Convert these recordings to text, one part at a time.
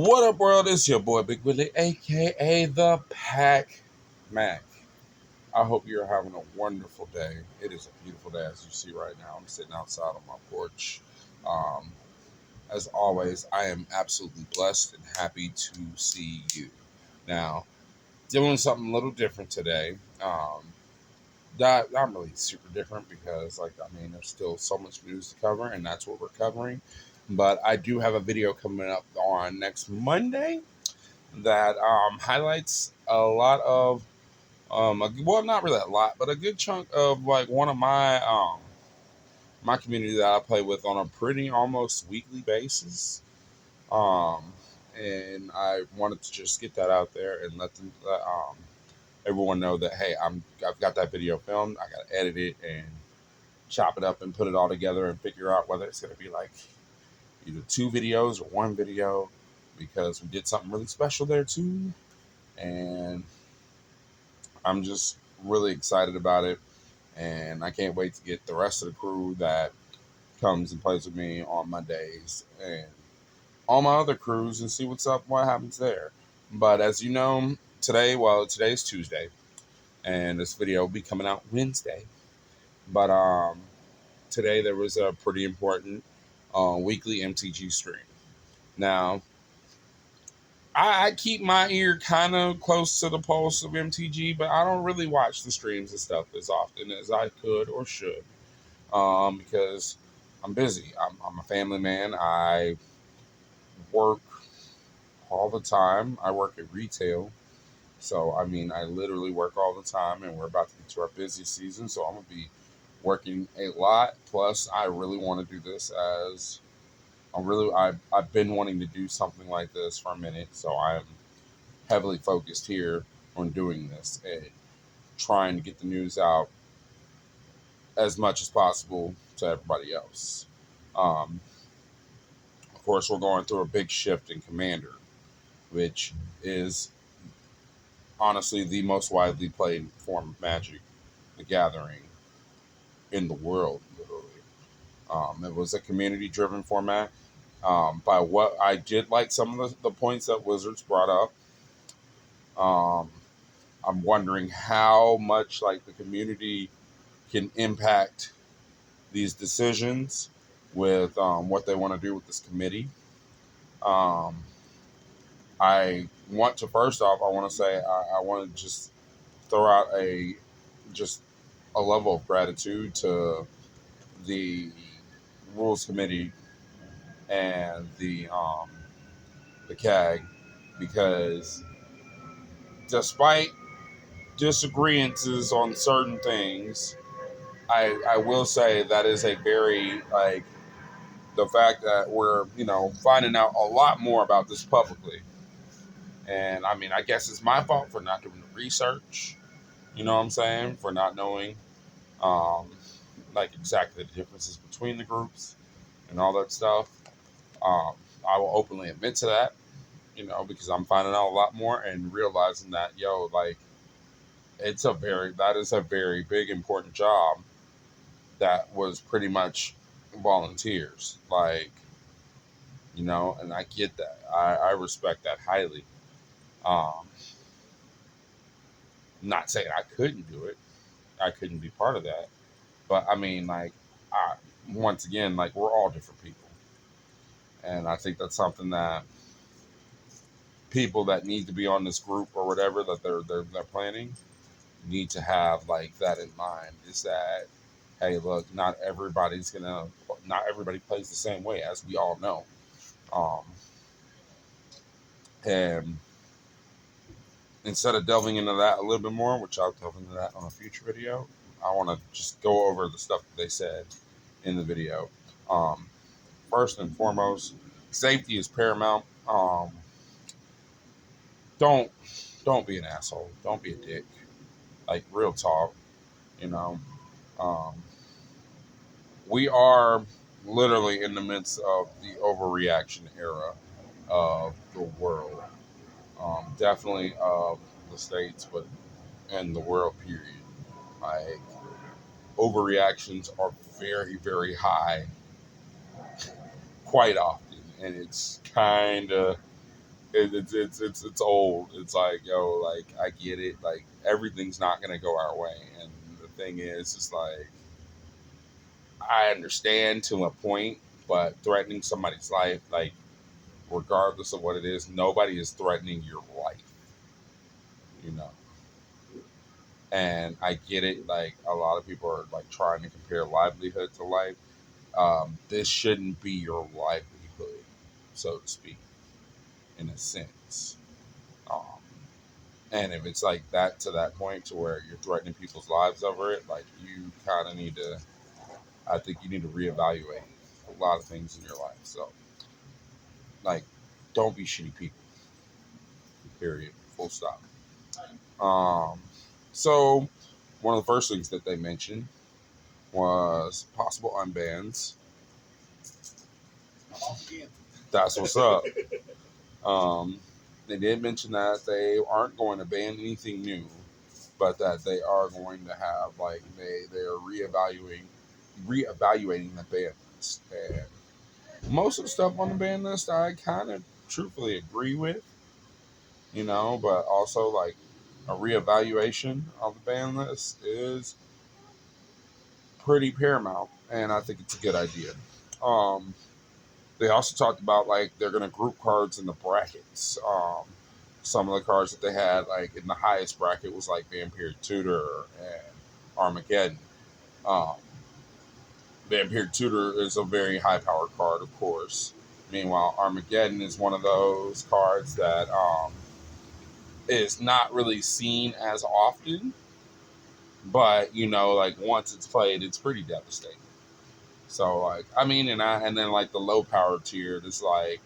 What up, world? It's your boy Big Willie, aka the Pack Mac. I hope you're having a wonderful day. It is a beautiful day, as you see right now. I'm sitting outside on my porch. Um, as always, I am absolutely blessed and happy to see you. Now, doing something a little different today. Not really super different because, there's still so much news to cover, and that's what we're covering. But I do have a video coming up on next Monday that highlights a lot of well, not really a lot, but a good chunk of like one of my community that I play with on a pretty almost weekly basis. um and I wanted to just get that out there and let everyone know that, hey, I've got that video filmed. I got to edit it and chop it up and put it all together and figure out whether it's going to be like either two videos or one video, because we did something really special there too. And I'm just really excited about it, and I can't wait to get the rest of the crew that comes and plays with me on Mondays and all my other crews and see what's up, what happens there. But as you know, today's Tuesday, and this video will be coming out Wednesday. But today there was a pretty important weekly MTG stream. Now, I keep my ear kind of close to the pulse of MTG, but I don't really watch the streams and stuff as often as I could or should, because I'm busy. I'm a family man. I work all the time. I work at retail. So, I literally work all the time, and we're about to get to our busy season. So, I'm going to be working a lot. Plus, I really want to do this as I've been wanting to do something like this for a minute. So, I'm heavily focused here on doing this and trying to get the news out as much as possible to everybody else. Um, of course, we're going through a big shift in Commander, which is honestly the most widely played form of Magic the Gathering in the world, literally. It was a community driven format. By what I did like some of the points that Wizards brought up. Um, I'm wondering how much like the community can impact these decisions with what they want to do with this committee. Um, I want to first off, I want to say I want to just throw out just a level of gratitude to the rules committee and the CAG, because despite disagreements on certain things, I will say that is a very like the fact that we're finding out a lot more about this publicly. And I guess it's my fault for not doing the research. You know what I'm saying? For not knowing um, like exactly the differences between the groups and all that stuff. Um, I will openly admit to that, because I'm finding out a lot more and realizing that, like that is a very big important job that was pretty much volunteers. Like, and I get that. I respect that highly. Um, not saying I couldn't do it. I couldn't be part of that. But I, once again, like we're all different people, and I think that's something that people that need to be on this group or whatever that they're planning need to have like that in mind. Is that, hey, look, not everybody plays the same way, as we all know. Um, and instead of delving into that a little bit more, which I'll delve into that on a future video, I want to just go over the stuff that they said in the video. Um, First and foremost, safety is paramount. Don't don't be an asshole. Don't be a dick. Like real talk, you know. Um, we are literally in the midst of the overreaction era of the world. Definitely of the states, but and the world period. Like overreactions are very, very high quite often, and it's kind of It's old. It's like, yo, like I get it. Like everything's not gonna go our way, and the thing is, it's like I understand to a point, but threatening somebody's life, like regardless of what it is, nobody is threatening your life, you know. And I get it. Like a lot of people are like trying to compare livelihood to life. This shouldn't be your livelihood, so to speak, in a sense. Um, and if it's like that to that point to where you're threatening people's lives over it, like you kind of need to. I think you need to reevaluate a lot of things in your life. So, like, don't be shitty people. Period. Full stop. Um, so one of the first things that they mentioned was possible unbans. That's what's up. Um, they did mention that they aren't going to ban anything new, but that they are going to have like they're reevaluating the ban list. And most of the stuff on the ban list, I kind of truthfully agree with, but also like a reevaluation of the ban list is pretty paramount, and I think it's a good idea. Um, they also talked about like they're going to group cards in the brackets. Some of the cards that they had like in the highest bracket was like Vampire Tutor and Armageddon. Um, Vampire Tutor is a very high powered card, of course. Meanwhile, Armageddon is one of those cards that is not really seen as often, but like once it's played, it's pretty devastating. So like and then like the low power tier is like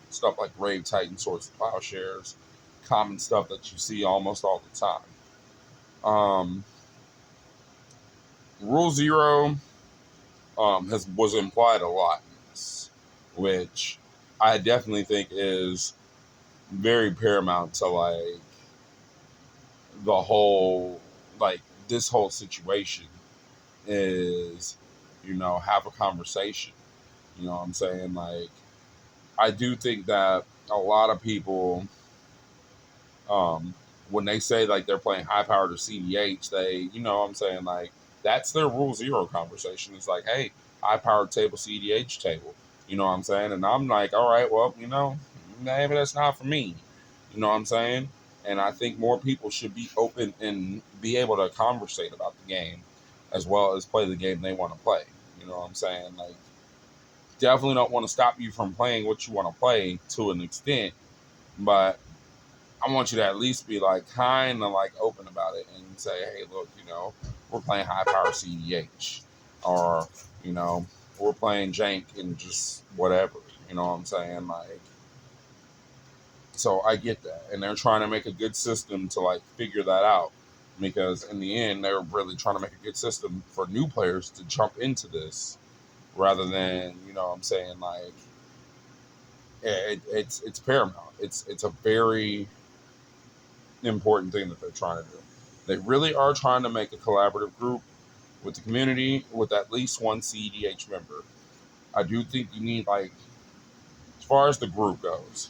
stuff like Grave Titan, Swords of Plowshares, common stuff that you see almost all the time. Um, Rule Zero has was implied a lot in this, which I definitely think is very paramount to like the whole like this whole situation is have a conversation. You know what I'm saying? Like I do think that a lot of people, um, when they say like they're playing high powered or CDH, they, what I'm saying, like that's their rule zero conversation. It's like, hey, high powered table, CDH table. You know what I'm saying? And I'm like, all right, well, maybe that's not for me. You know what I'm saying? And I think more people should be open and be able to conversate about the game as well as play the game they want to play. You know what I'm saying? Like, definitely don't want to stop you from playing what you want to play to an extent, but I want you to at least be like kind of like open about it and say, hey, look, we're playing high power CDH, or you know, we're playing jank and just whatever. You know what I'm saying? Like, so I get that, and they're trying to make a good system to like figure that out, because in the end, they're really trying to make a good system for new players to jump into this rather than what I'm saying, like it's paramount. It's a very important thing that they're trying to do. They really are trying to make a collaborative group with the community with at least one CEDH member. I do think you need like as far as the group goes,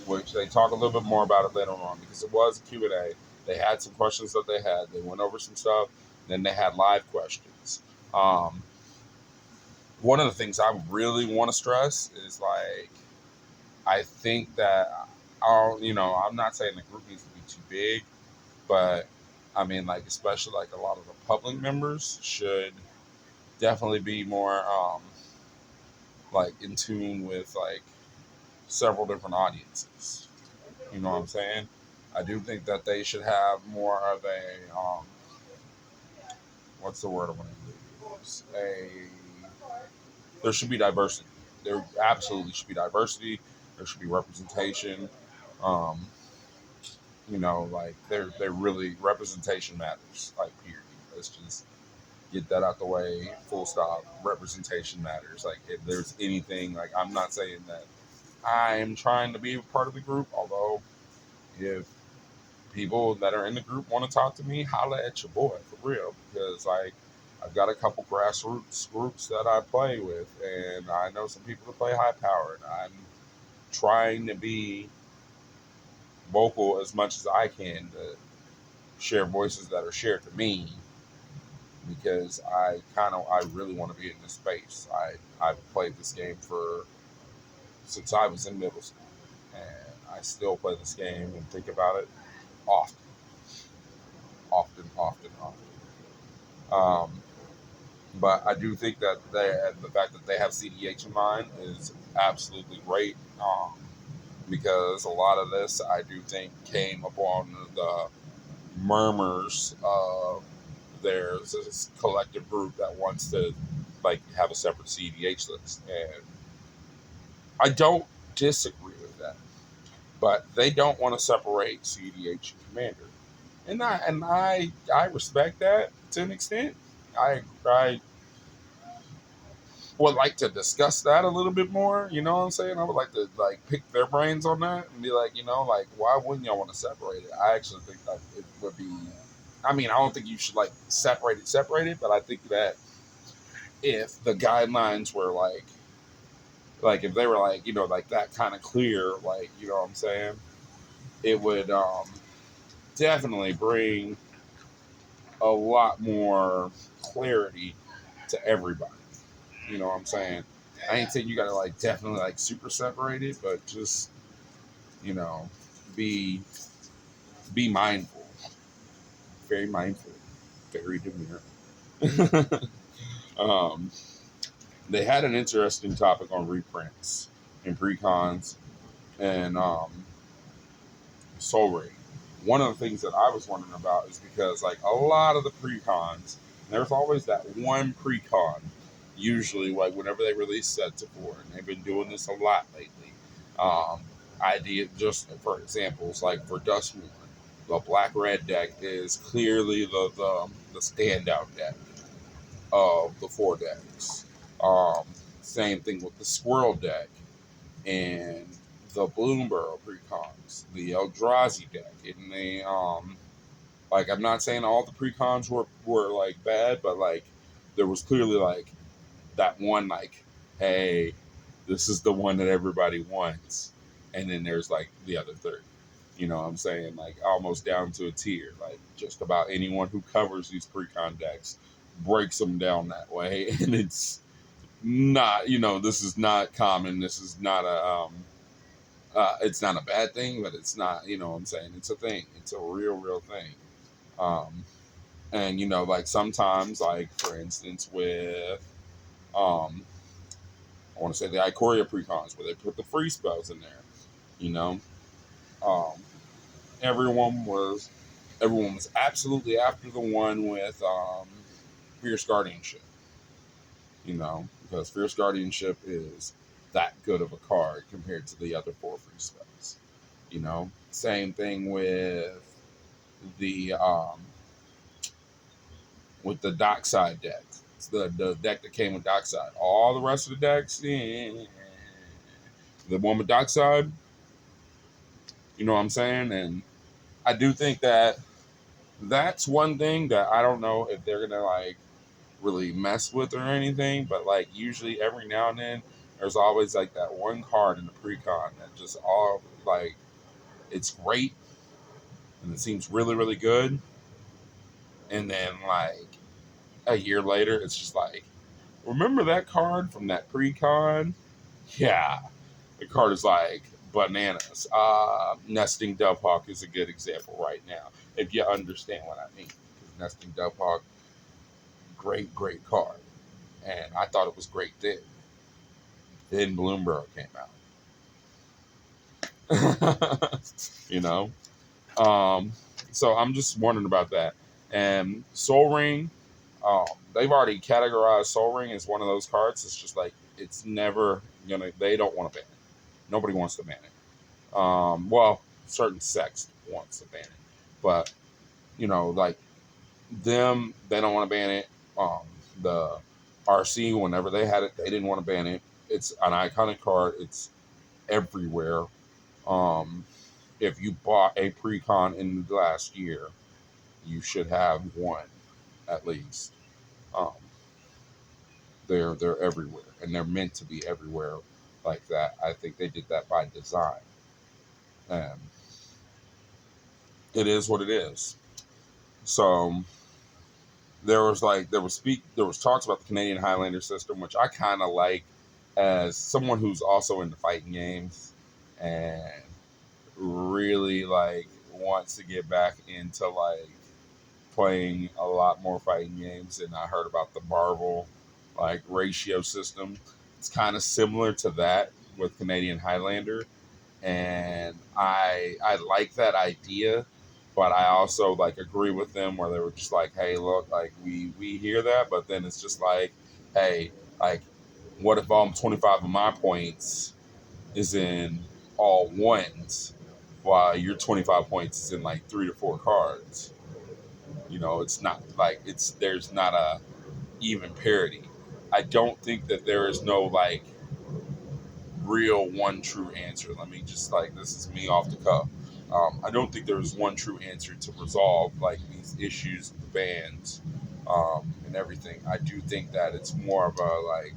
which they talk a little bit more about it later on because it was a Q&A. They had some questions that they had. They went over some stuff. Then they had live questions. Um, One of the things I really want to stress is like I think that I'm not saying the group needs to be too big, but I mean, like, especially like a lot of the public members should definitely be more like in tune with like several different audiences. You know what I'm saying? I do think that they should have more of a what's the word I want to use? There should be diversity. There absolutely should be diversity. There should be representation. Um, like they're really representation matters. Like period. Let's just get that out the way. Full stop. Representation matters. Like if there's anything, like I'm not saying that I'm trying to be a part of the group. Although if people that are in the group want to talk to me, holla at your boy for real. Because like I've got a couple grassroots groups that I play with, and I know some people that play high powered. I'm trying to be vocal as much as I can to share voices that are shared to me, because I really want to be in this space. I've played this game for since I was in middle school, and I still play this game and think about it often, often, often, often. Um, but I do think that the fact that they have CDH in mind is absolutely great, because a lot of this I do think came upon the murmurs of there's this collective group that wants to like have a separate CDH list, and I don't disagree with that. But they don't want to separate CDH and Commander, and I respect that to an extent. I would like to discuss that a little bit more. You know what I'm saying? I would like to like pick their brains on that and be like, like why wouldn't y'all want to separate it? I actually think that it would be. I mean, I don't think you should like separate it, but I think that if the guidelines were like if they were like like that kind of clear, like what I'm saying, it would definitely bring a lot more clarity to everybody. You know what I'm saying? I ain't saying you gotta like definitely like super separate it, but just you know, be be mindful, very mindful, very demure. um, they had an interesting topic on reprints and precons and Soul Ring. One of the things that I was wondering about is because like a lot of the precons, there's always that one precon, usually like whenever they release sets of four, and they've been doing this a lot lately. Um, idea just for examples, like for Dustmourn, the black red deck is clearly the standout deck of the four decks. Um, Same thing with the Squirrel deck and the Bloomburrow precons, the Eldrazi deck, and like I'm not saying all the precons were like bad, but like there was clearly like that one like, hey, this is the one that everybody wants, and then there's like the other third. You know what I'm saying? Like almost down to a tier. Like just about anyone who covers these precon decks breaks them down that way, and not this is not common. This is not it's not a bad thing, but it's not, what I'm saying, it's a thing. It's a real thing. Um, and like sometimes, like for instance, with um, I want to say the Ikoria precons, where they put the free spells in there. You know, um, everyone was everyone was absolutely after the one with Fierce Guardianship. Because Fierce Guardianship is that good of a card compared to the other four free spells. Same thing the um, with the Dockside deck. It's the deck that came with Dockside. All the rest of the decks, the one with Dockside, you know what I'm saying? And I do think that that's one thing that I don't know if they're gonna like really mess with or anything, but like usually every now and then there's always like that one card in the precon that just all like it's great and it seems really good, and then like a year later it's just like, remember that card from that pre-con? Yeah, the card is like bananas. Nesting Dovehawk is a good example right now, if you understand what I mean. Because Nesting Dovehawk, great card, and I thought it was great then. Then Bloomburrow came out. you know, um, so I'm just wondering about that. And Soul Ring, they've already categorized Soul Ring as one of those cards. It's just like it's never gonna. They don't want to ban it. Nobody wants to ban it. Well, certain sects wants to ban it, but like them, they don't want to ban it. The RC, whenever they had it, they didn't want to ban it. It's an iconic card. It's everywhere. Um, if you bought a precon in the last year, you should have one at least. Um, they're everywhere, and they're meant to be everywhere like that. I think they did that by design. Um, it is what it is. So there was talks about the Canadian Highlander system, which I kind of like as someone who's also into fighting games and really like wants to get back into like playing a lot more fighting games. And I heard about the Marvel like ratio system. It's kind of similar to that with Canadian Highlander, and I like that idea, but I also like agree with them where they were just like, hey, look, like we hear that, but then it's just like, hey, like what if all 25 of my points is in all ones, while your 25 points is in like 3 to 4 cards? It's not like there's not a even parity. I don't think that there is no like real one true answer. Let me just like this is me off the cuff. I don't think there's one true answer to resolve like these issues with the bands and everything. I do think that it's more of a like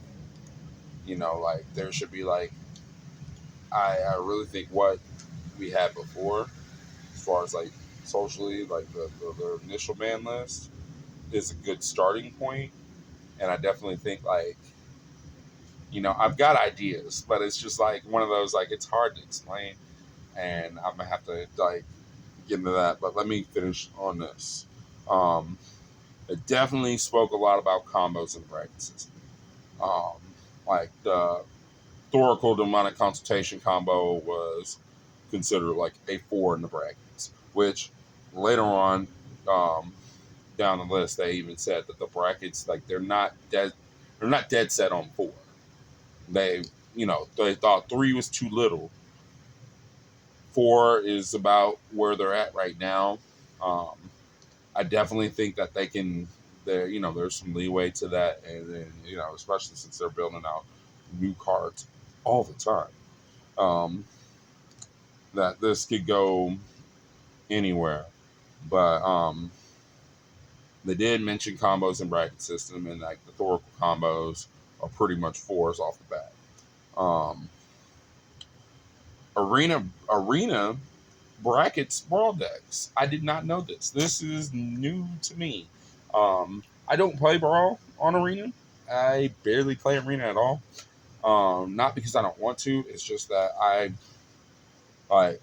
like there should be like I really think what we had before as far as like socially like the initial band list is a good starting point, and I definitely think like I've got ideas, but it's just like one of those like it's hard to explain, and I'm gonna have to like get into that. But let me finish on this. Um, it definitely spoke a lot about combos and practices. Um, like the Thoracle demonic consultation combo was considered like a 4 in the brackets, which later on down the list they even said that the brackets like they're not dead set on 4. They thought 3 was too little. 4 is about where they're at right now. Um, I definitely think that they can. There's some leeway to that, and then especially since they're building out new cards all the time, that this could go anywhere. But they did mention combos and bracket system, and like the Thoracle combos are pretty much 4s off the bat. Um, arena brackets brawl decks. I did not know this. This is new to me. I don't play brawl on arena. I barely play arena at all. Not because I don't want to. It's just that like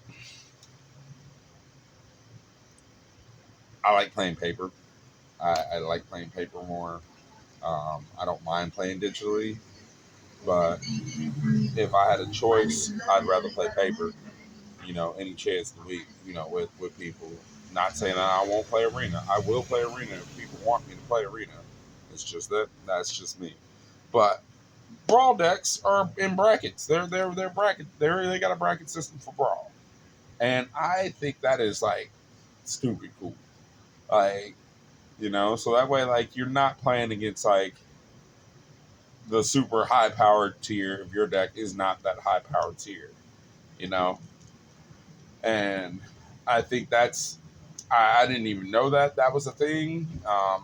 I like playing paper. I like playing paper more. I don't mind playing digitally, but if I had a choice, I'd rather play paper. Any chance of the week, with people. Not saying that I won't play arena. I will play arena if people want me to play arena. It's just that's just me. But brawl decks are in brackets. They're bracket. They got a bracket system for brawl, and I think that is like stupid cool. Like so that way like you're not playing against like the super high powered tier if your deck is not that high powered tier. You know, and I think that's I didn't even know that that was a thing.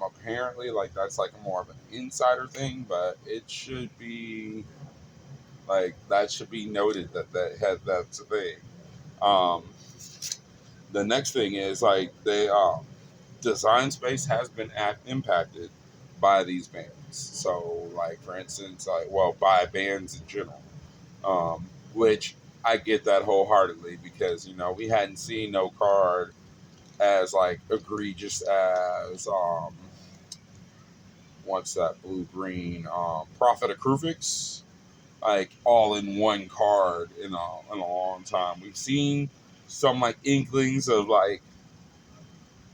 Apparently, like that's like more of an insider thing, but it should be like that should be noted that's a thing. Um, the next thing is like they design space has been impacted by these bands. So, like for instance, like by bands in general, which I get that wholeheartedly because we hadn't seen no card as like egregious as what's that blue green Prophet of Krufix, like all in one card in a long time. We've seen some like inklings of like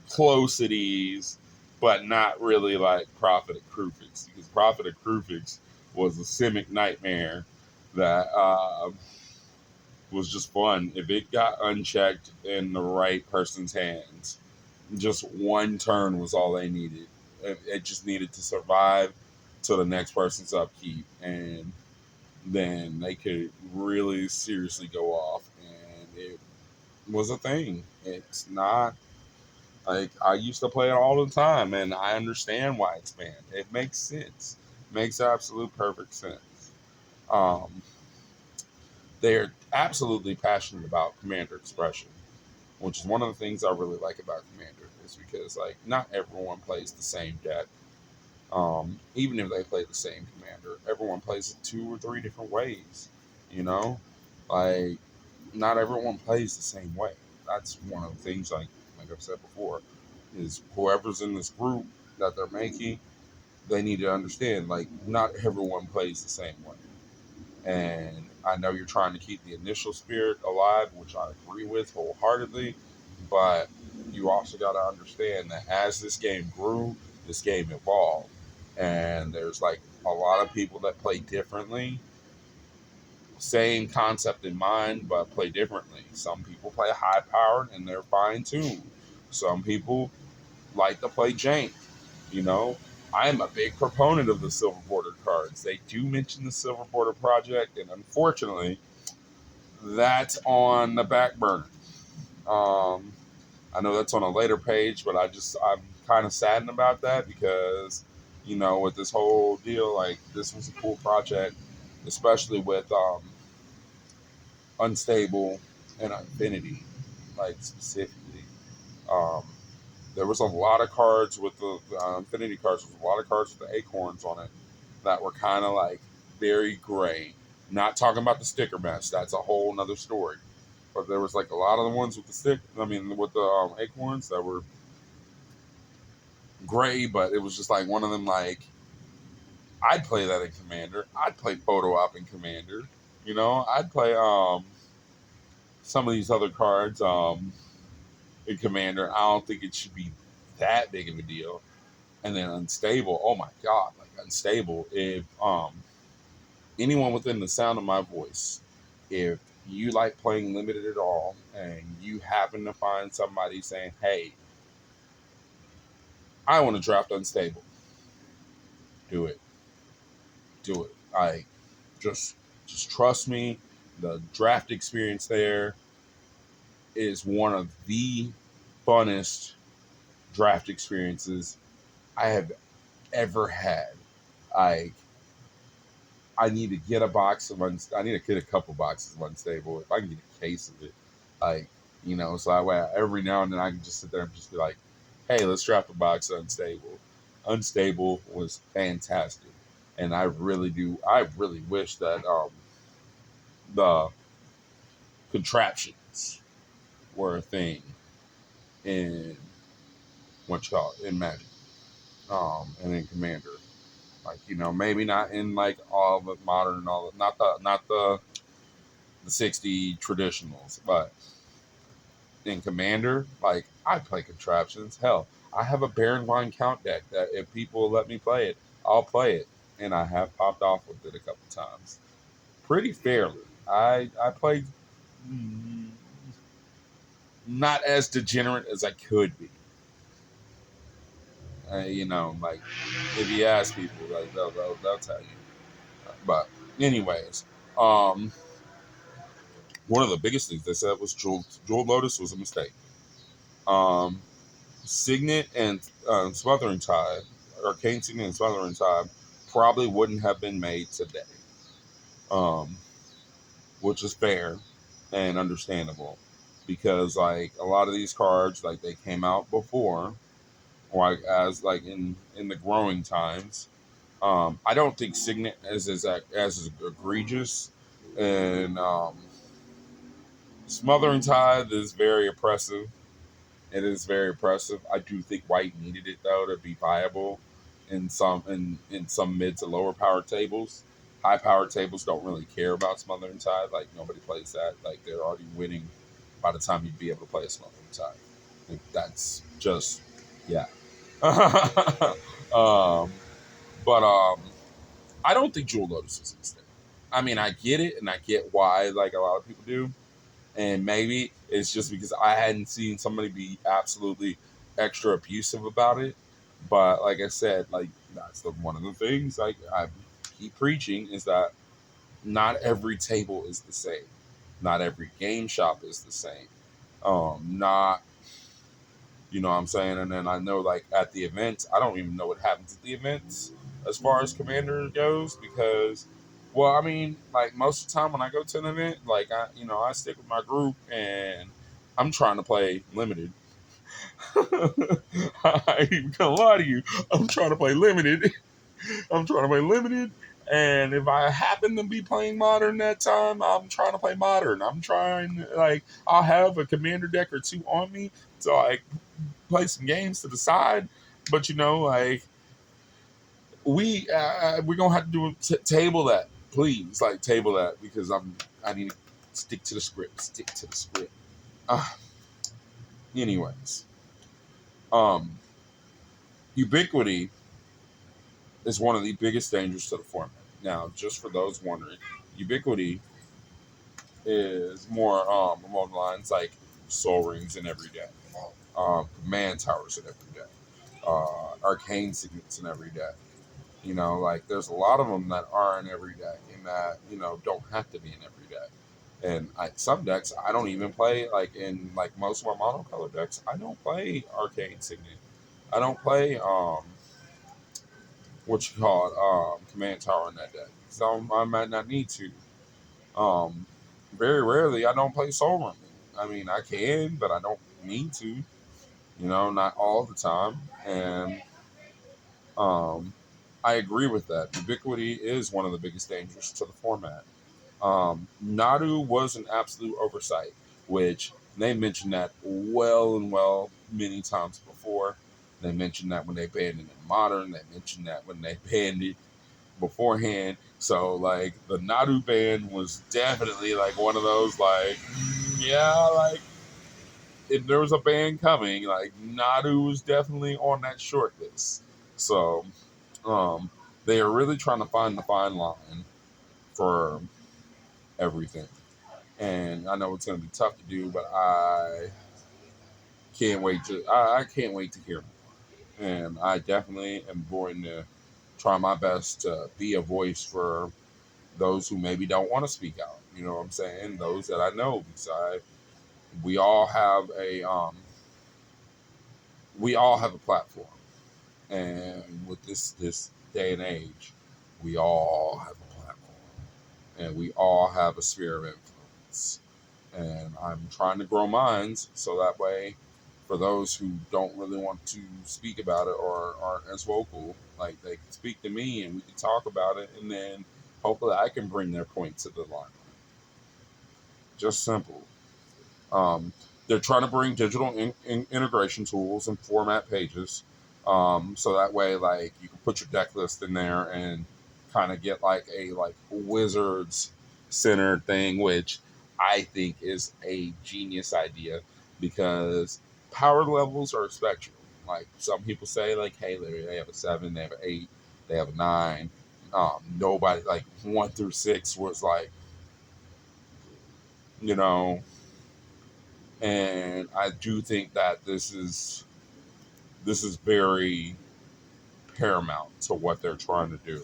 closities, but not really like Prophet of Krufix, because Prophet of Krufix was a Simic nightmare that was just fun if it got unchecked in the right person's hands. Just one turn was all they needed. It just needed to survive till the next person's upkeep, and then they could really seriously go off. And it was a thing. It's not like I used to play it all the time, and I understand why it's banned. It makes sense. Makes absolute perfect sense. Um, they're absolutely passionate about commander expression. which is one of the things I really like about Commander, is because like not everyone plays the same deck. Even if they play the same commander, everyone plays it 2 or 3 different ways. You know, like not everyone plays the same way. That's one of the things, like I've said before, is whoever's in this group that they're making, they need to understand like not everyone plays the same way. And I know you're trying to keep the initial spirit alive, which I agree with wholeheartedly, but you also got to understand that as this game grew, this game evolved. And there's like a lot of people that play differently, same concept in mind, but play differently. Some people play high powered and they're fine tuned. Some people like to play jank. You know, I'm a big proponent of the silver border cards. They do mention the silver border project, and unfortunately, that's on the back burner. Um, I know that's on a later page, but I'm kind of saddened about that because, with this whole deal, like this was a cool project, especially with Unstable and Infinity, like specifically. Um, there was a lot of cards with the Infinity cards. There was a lot of cards with the acorns on it that were kind of like very gray. Not talking about the sticker mess. That's a whole nother story. But there was like a lot of the ones with the stick. I mean, with the acorns that were gray, but it was just like one of them. Like I'd play that in Commander. I'd play Photo Op in Commander. I'd play some of these other cards in Commander. I don't think it should be that big of a deal. And then Unstable. Oh my God, like Unstable. If anyone within the sound of my voice, if you like playing limited at all and you happen to find somebody saying, hey, I want to draft Unstable, do it. Do it. Just just trust me. The draft experience there is one of the funnest draft experiences I have ever had. I I need to get a box of I need to get a couple boxes of Unstable. If I can get a case of it, like so that way every now and then I can just sit there and just be like, "Hey, let's draft a box of Unstable." Unstable was fantastic, and I really do. I really wish that the contraptions were a thing in what you call it, in Magic, and in Commander. Like maybe not in like all the modern and all the not the 60 traditionals, but in Commander, like I play contraptions. Hell, I have a Baron Line count deck that if people will let me play it, I'll play it, and I have popped off with it a couple times, pretty fairly. I played mm, not as degenerate as I could be. Like if you ask people, like they'll tell you. But anyways, um, one of the biggest things they said was Jewel Lotus was a mistake. Um, Signet and Smothering Tide, Arcane Signet and Smothering Tide, probably wouldn't have been made today, um, which is fair and understandable because like a lot of these cards, like they came out before, like as like in the growing times. I don't think Signet as egregious, and Smothering Tide is very oppressive. It is very oppressive. I do think White needed it though to be viable in some mid to lower power tables. High power tables don't really care about Smothering Tide. Like nobody plays that. Like they're already winning by the time you'd be able to play a Smothering Tide. Like, that's just yeah. um, but I don't think Jewel Lotus is a mistake. I mean, I get it, and I get why like a lot of people do, and maybe it's just because I hadn't seen somebody be absolutely extra abusive about it. But like I said, like that's one of the things like I keep preaching is that not every table is the same, not every game shop is the same. Not what I'm saying? And then I know like at the events, I don't even know what happens at the events as far as Commander goes because well, I mean, like most of the time when I go to an event, like I stick with my group and I'm trying to play limited. I ain't even gonna lie to you. I'm trying to play limited. I'm trying to play limited. And if I happen to be playing modern that time, I'm trying to play modern. I'm trying, like, I'll have a commander deck or two on me to, like, play some games to the side. But, like, we're going to have to table that. Please, like, table that because I need to stick to the script. Stick to the script. Uh, anyways, um, ubiquity is one of the biggest dangers to the format. Now, just for those wondering, ubiquity is more along the lines like soul rings in every deck, command towers in every deck, arcane signets in every deck. Like there's a lot of them that are in every deck and that don't have to be in every deck. And some decks I don't even play. Like in like most of my monocolor decks, I don't play arcane signet. I don't play what you call it, command tower in that deck. So I might not need to. Um, Very rarely I don't play soul ring. I mean I can, but I don't need to. Not all the time. And um, I agree with that. Ubiquity is one of the biggest dangers to the format. Nadu was an absolute oversight, which they mentioned that well and well many times before. They mentioned that when they banned it in modern. They mentioned that when they banned it beforehand. So like the Nadu ban was definitely like one of those like yeah, like if there was a ban coming, like Nadu was definitely on that short list. So um they are really trying to find the fine line for everything. And I know it's gonna be tough to do, but I can't wait to hear more. And I definitely am going to try my best to be a voice for those who maybe don't want to speak out. You know what I'm saying? Those that I know, because we all have a platform, and with this day and age, we all have a platform, and we all have a sphere of influence. And I'm trying to grow minds so that way, for those who don't really want to speak about it or aren't as vocal, like they can speak to me and we can talk about it, and then hopefully I can bring their point to the line. Just simple. Um, they're trying to bring digital integration tools and format pages, so that way, like you can put your deck list in there and kind of get like a like wizards centered thing, which I think is a genius idea because power levels are a spectrum. Like some people say, like, hey, they have a 7, they have an 8, they have a 9. Nobody like 1 through 6 was like, you know, and I do think that this is very paramount to what they're trying to do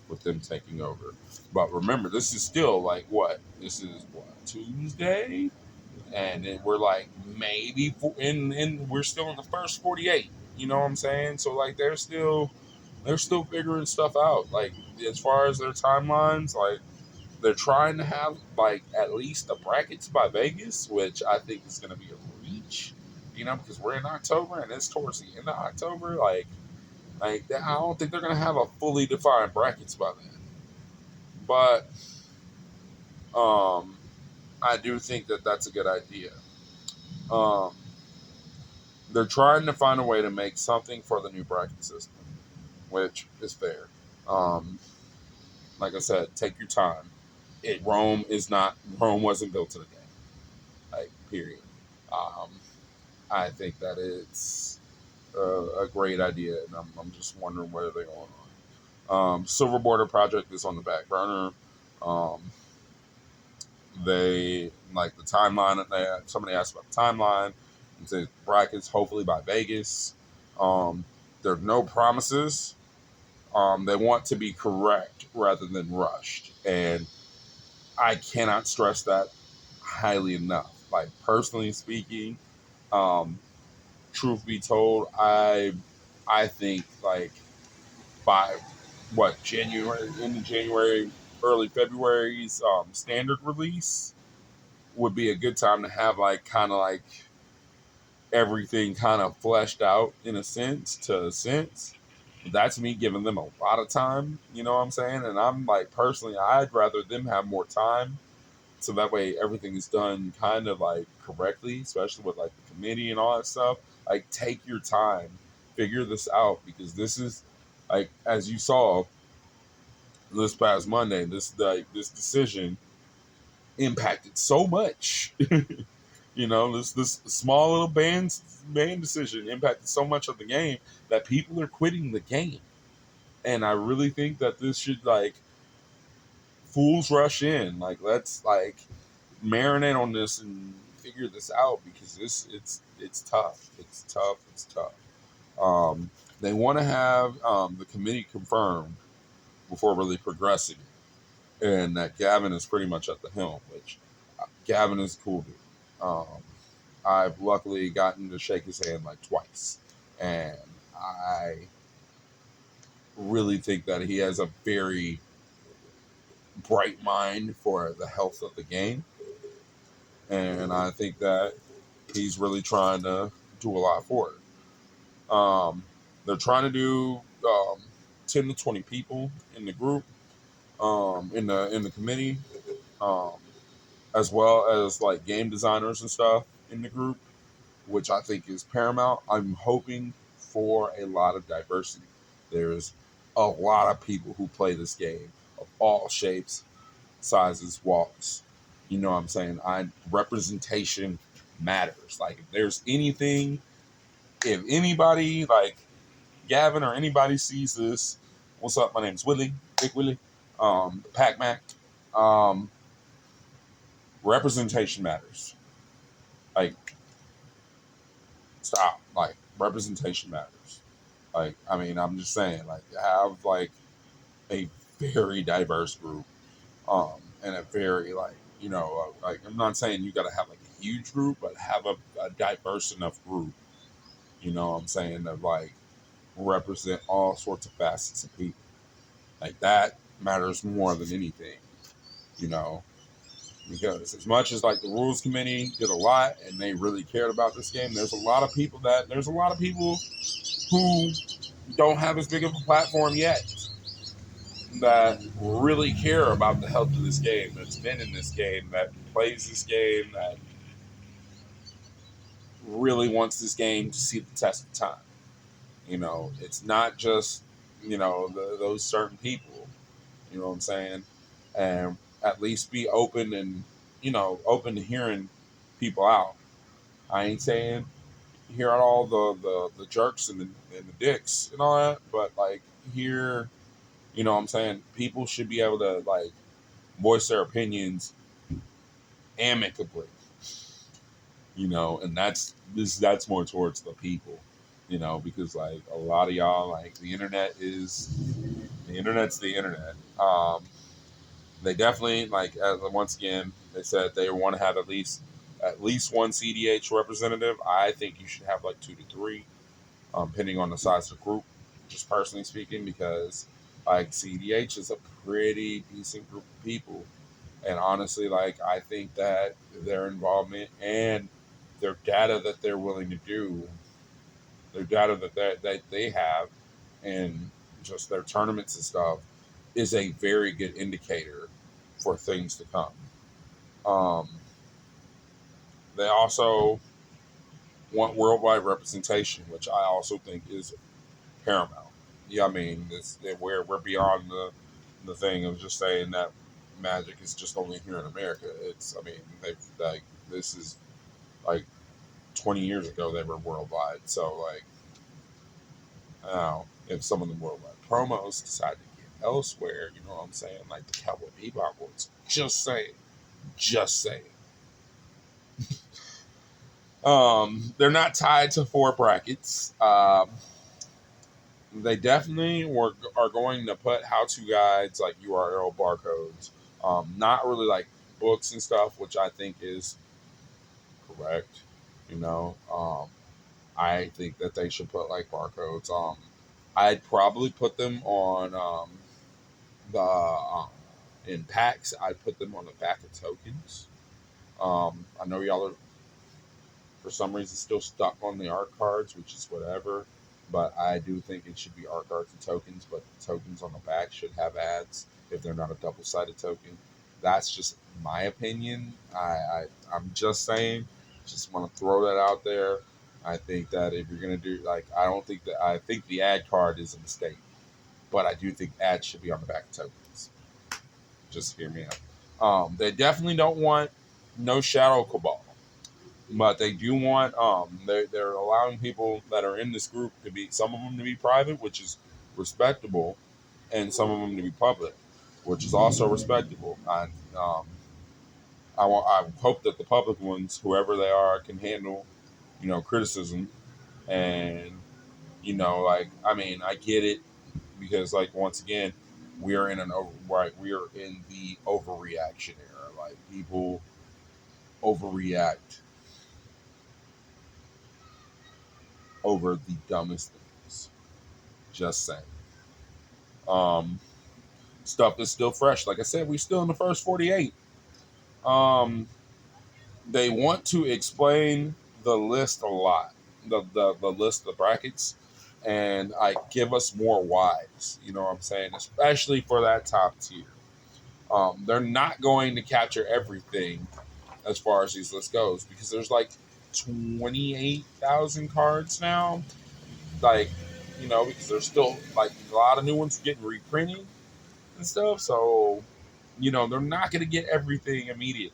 with them taking over. But remember, this is still like what? This is what, Tuesday, and then we're like maybe in we're still in the first 48. You know what I'm saying? So like they're still figuring stuff out. Like as far as their timelines, like they're trying to have like at least the brackets by Vegas, which I think is going to be a reach. Because we're in October and it's towards the end of October. Like I don't think they're going to have a fully defined brackets by then. But um, I do think that that's a good idea. Um, they're trying to find a way to make something for the new bracket system, which is fair. Um, like I said, take your time. Rome wasn't built in a day. Like period. Um, I think that it's a great idea, and I'm just wondering where they're going on. Silver Border Project is on the back burner. Um, they like the timeline. Somebody asked about the timeline. It says brackets hopefully by Vegas. Um, there are no promises. They want to be correct rather than rushed, and I cannot stress that highly enough. Like personally speaking, um, truth be told, I think like by what January, end of January, early February's standard release. would be a good time to have like kind of like everything kind of fleshed out in a sense to a sense. That's me giving them a lot of time, you know what I'm saying? And I'm like, personally, I'd rather them have more time so that way everything is done kind of like correctly, especially with like the committee and all that stuff. Like, take your time, figure this out, because this is like, as you saw this past Monday, this decision impacted so much. You know, this small little band decision impacted so much of the game that people are quitting the game. And I really think that this should like fools rush in. Like, let's like marinate on this and figure this out, because it's tough. It's tough. It's tough. They want to have the committee confirmed before really progressing, and that Gavin is pretty much at the helm. Which Gavin is cool dude. Um, I've luckily gotten to shake his hand like twice, and I really think that he has a very bright mind for the health of the game, and I think that he's really trying to do a lot for it. They're trying to do 10 to 20 people in the group, in the committee, um, as well as like game designers and stuff in the group, which I think is paramount. I'm hoping for a lot of diversity. There's a lot of people who play this game of all shapes, sizes, walks. You know what I'm saying? Representation matters. Like, if there's anything, if anybody like Gavin or anybody sees this, what's up? My name's Willie, Big Willie, Pac Mac. Um, Representation matters. Like, stop. Like, representation matters. Like, I mean, I'm just saying, like, have like a very diverse group, and a very like, like, I'm not saying you got to have like a huge group, but have a diverse enough group. You know what I'm saying, that like represent all sorts of facets of people. Like, that matters more than anything. You know, because as much as like the rules committee did a lot and they really cared about this game, there's a lot of people who don't have as big of a platform yet that really care about the health of this game, that's been in this game, that plays this game, that really wants this game to see the test of time. You know, it's not just, those certain people, you know what I'm saying? And at least be open and, open to hearing people out. I ain't saying hear out all the jerks and the dicks and all that, but like, hear, you know what I'm saying? People should be able to like voice their opinions amicably, and that's more towards the people, because like a lot of y'all, like, the internet's the internet. They definitely like, once again, they said they want to have at least one CDH representative. I think you should have like 2 to 3, depending on the size of the group, just personally speaking, because like CDH is a pretty decent group of people. And honestly, like, I think that their involvement and their data that they're willing to do, their data that they have, and just their tournaments and stuff, is a very good indicator for things to come. Um, they also want worldwide representation, which I also think is paramount. Yeah, I mean, we're beyond the thing of just saying that Magic is just only here in America. I mean, they've like, this is like 20 years ago they were worldwide. So like, I don't know, if some of the worldwide promos decide to get elsewhere, you know what I'm saying? Like the Cowboy Bebop ones. Just saying. Just saying. They're not tied to 4 brackets. They definitely are going to put how-to guides, like URL barcodes. Not really like books and stuff, which I think is correct. I think that they should put like barcodes. I'd probably put them on the in packs. I'd put them on the back of tokens. I know y'all are for some reason still stuck on the art cards, which is whatever. But I do think it should be art cards and tokens, but the tokens on the back should have ads if they're not a double sided token. That's just my opinion. I'm just saying, just want to throw that out there. I think that if you're gonna do like, I don't think that I think the ad card is a mistake, but I do think ads should be on the back of tokens. Just hear me out. They definitely don't want no shadow cabal, but they do want they're allowing people that are in this group to be some of them to be private, which is respectable, and some of them to be public, which is also respectable. Um, I hope that the public ones, whoever they are, can handle criticism and like I mean I get it because like once again we are in an over right we are in the overreaction era. Like people overreact over the dumbest things. Just saying. Um, Stuff is still fresh. Like I said, we're still in the first 48. Um, they want to explain the list a lot, the list, the brackets, and like give us more whys. You know what I'm saying? Especially for that top tier. They're not going to capture everything as far as these lists goes because there's like 28,000 cards now. Like, because there's still like a lot of new ones getting reprinted and stuff. So, they're not going to get everything immediately.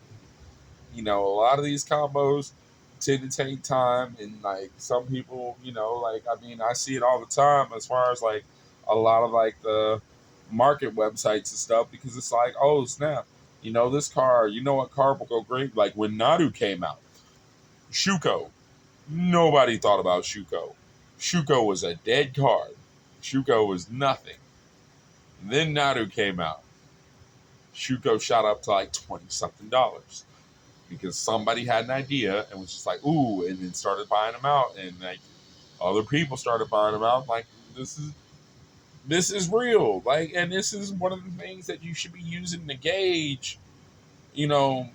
A lot of these combos tend to take time, and like some people, like I mean, I see it all the time as far as like a lot of like the market websites and stuff because it's like, oh snap, this card, what card will go great? Like when Nadu came out, Shuko, nobody thought about Shuko. Shuko was a dead card. Shuko was nothing. Then Nadu came out. Shuko shot up to like 20 something dollars because somebody had an idea and was just like, ooh, and then started buying them out. And like other people started buying them out. Like, this is real. Like, and this is one of the things that you should be using to gauge, you know,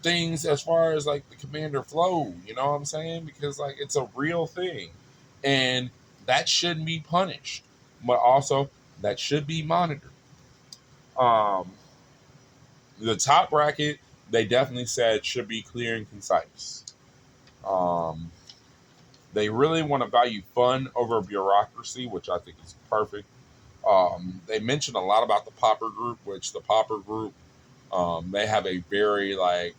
things as far as like the commander flow. You know what I'm saying? Because like it's a real thing. And that shouldn't be punished. But also that should be monitored. Um, the top bracket, they definitely said should be clear and concise. Um, they really want to value fun over bureaucracy, which I think is perfect. They mentioned a lot about the Popper Group, which the Popper Group, they have a very like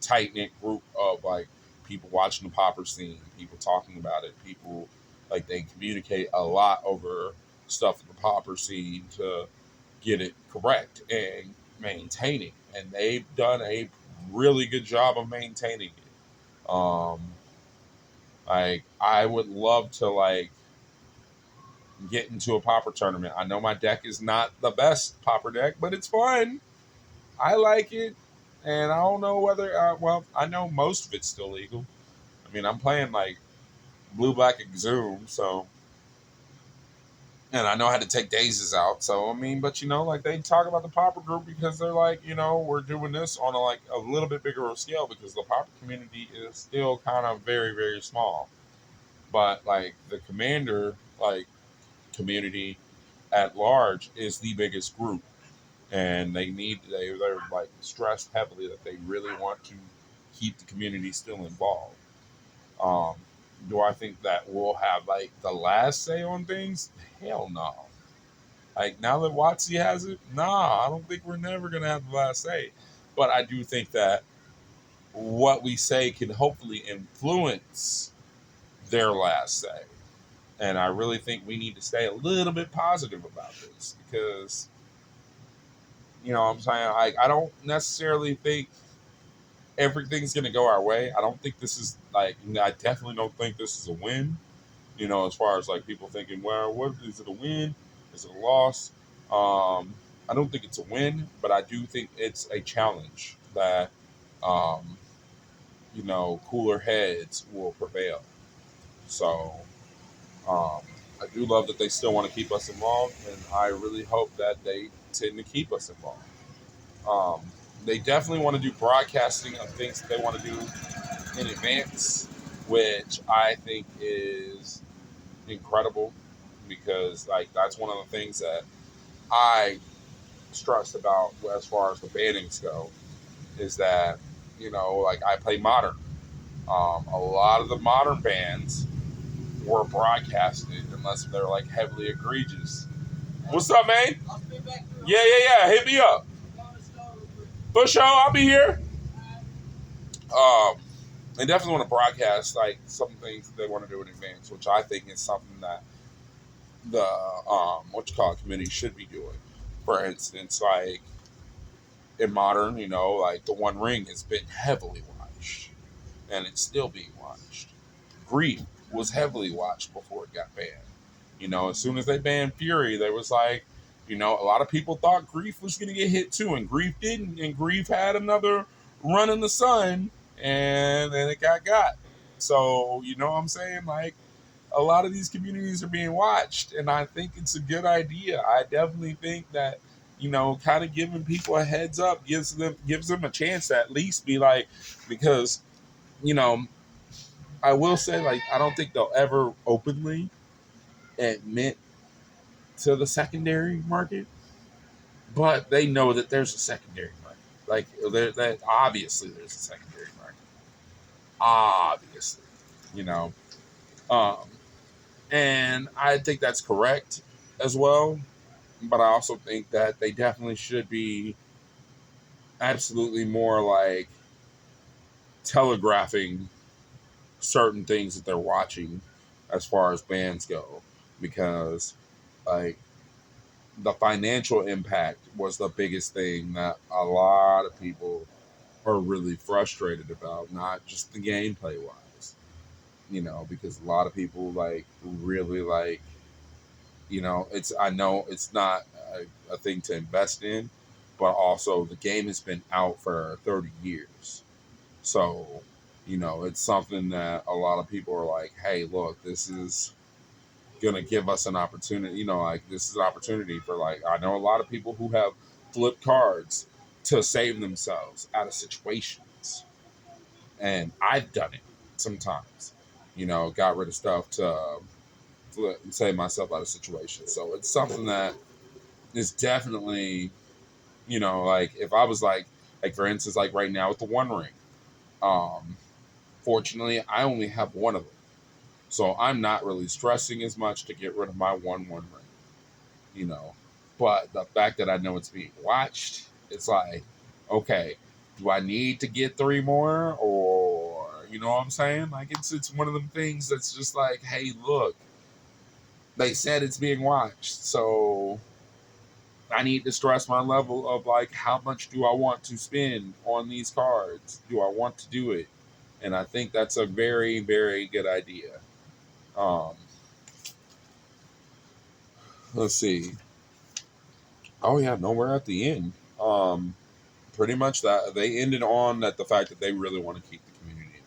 tight knit group of like people watching the Popper scene, people talking about it, people like they communicate a lot over stuff in the Popper scene to get it correct and maintaining. And they've done a really good job of maintaining it. Like I would love to like get into a popper tournament. I know my deck is not the best popper deck, but it's fun. I like it, and I don't know whether. Well, I know most of it's still legal. I mean, I'm playing like blue black exhume, so and I know how to take daisies out. So I mean, but like they talk about the popper group because they're like, we're doing this on a little bit bigger of a scale because the popper community is still kind of very very small. But like the commander like community at large is the biggest group, and they're like stressed heavily that they really want to keep the community still involved. Um, do I think that we'll have like the last say on things? Hell no. Like now that Watsy has it, nah, I don't think we're never gonna have the last say. But I do think that what we say can hopefully influence their last say. And I really think we need to stay a little bit positive about this because, what I'm saying? I don't necessarily think everything's going to go our way. I don't think this is like, I definitely don't think this is a win, as far as like people thinking, well, what is it a win? Is it a loss? I don't think it's a win, but I do think it's a challenge that, um, cooler heads will prevail. So, Um, I do love that they still want to keep us involved, and I really hope that they tend to keep us involved. Um, they definitely want to do broadcasting of things that they want to do in advance, which I think is incredible because like that's one of the things that I stressed about as far as the bannings go is that like I play modern. A lot of the modern bands were broadcasted unless they're like heavily egregious. What's up, man? Yeah. Hit me up. For sure, I'll be here. Um, they definitely want to broadcast like some things that they want to do in advance, which I think is something that the committee should be doing. For instance, like in modern, like the One Ring has been heavily watched, and it's still being watched. Grief was heavily watched before it got banned. As soon as they banned Fury, there was like, a lot of people thought Grief was going to get hit too, and Grief didn't, and Grief had another run in the sun, and then it got. So, you know what I'm saying? Like, a lot of these communities are being watched, and I think it's a good idea. I definitely think that kind of giving people a heads up gives them a chance to at least be like, because you know, I will say like I don't think they'll ever openly admit to the secondary market, but they know that there's a secondary market. Like that obviously there's a secondary market. Obviously, you know, um, and I think that's correct as well. But I also think that they definitely should be absolutely more like telegraphing certain things that they're watching as far as bands go, because like the financial impact was the biggest thing that a lot of people are really frustrated about, not just the gameplay wise, because a lot of people like really like, it's, I know it's not a thing to invest in, but also the game has been out for 30 years. So, it's something that a lot of people are like, hey, look, this is gonna give us an opportunity. Like this is an opportunity for like I know a lot of people who have flipped cards to save themselves out of situations, and I've done it sometimes. Got rid of stuff to save myself out of situations. So it's something that is definitely like if I was like for instance like right now with the One Ring, um, fortunately I only have one of them, so I'm not really stressing as much to get rid of my one ring. you know. But the fact that I know it's being watched, it's like, okay, do I need to get three more, or you know what I'm saying? Like it's one of them things that's just like, hey, look, they said it's being watched, so I need to stress my level of like, how much do I want to spend on these cards? Do I want to do it? And I think that's a very, very good idea. Um, let's see. Oh yeah, no, we're at the end. Pretty much that they ended on that the fact that they really want to keep the community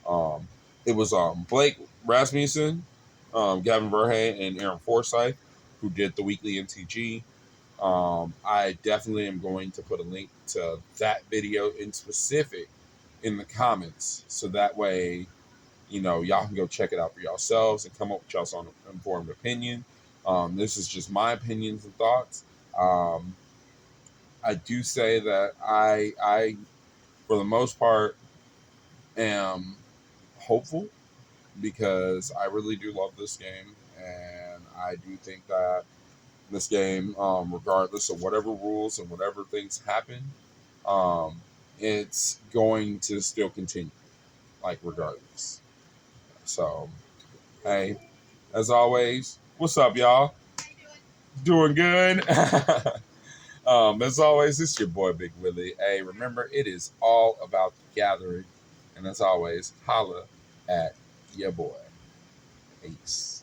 involved. It was Blake Rasmussen, Gavin Verhey, and Aaron Forsyth who did the weekly MTG. I definitely am going to put a link to that video in specific in the comments, so that way y'all can go check it out for yourselves and come up with y'all's own informed opinion. This is just my opinions and thoughts. Um, I do say that I for the most part am hopeful because I really do love this game, and I do think that this game, regardless of whatever rules and whatever things happen, um, it's going to still continue, like regardless. So, hey, as always, what's up, y'all? Doing good. As always, it's your boy Big Willie. Hey, remember, it is all about the gathering. And as always, holla at your boy. Peace.